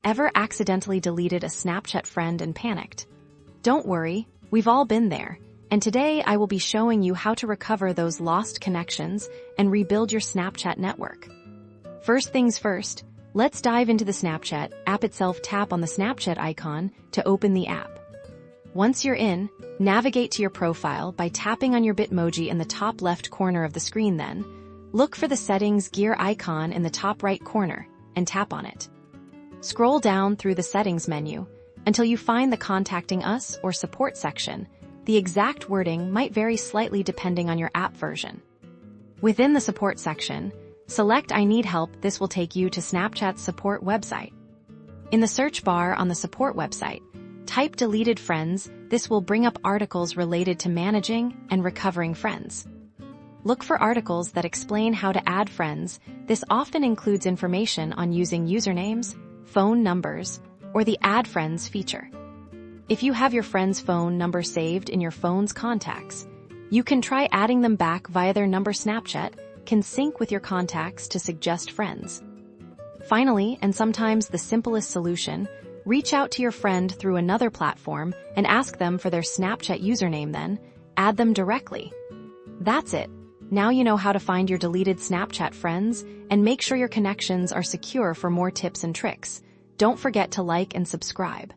Ever accidentally deleted a Snapchat friend and panicked? Don't worry, we've all been there, and today I will be showing you how to recover those lost connections and rebuild your Snapchat network. First things first, let's dive into the Snapchat app itself. Tap on the Snapchat icon to open the app. Once you're in, navigate to your profile by tapping on your Bitmoji in the top left corner of the screen. Then, look for the settings gear icon in the top right corner and tap on it. Scroll down through the settings menu until you find the Contacting Us or Support section. The exact wording might vary slightly depending on your app version. Within the Support section, select I Need Help. This will take you to Snapchat's support website. In the search bar on the support website, type Deleted Friends. This will bring up articles related to managing and recovering friends. Look for articles that explain how to add friends. This often includes information on using usernames, phone numbers, or the Add Friends feature. If you have your friend's phone number saved in your phone's contacts, you can try adding them back via their number. Snapchat can sync with your contacts to suggest friends. Finally, and sometimes the simplest solution, reach out to your friend through another platform and ask them for their Snapchat username, then add them directly. That's it. Now you know how to find your deleted Snapchat friends and make sure your connections are secure. For more tips and tricks, don't forget to like and subscribe.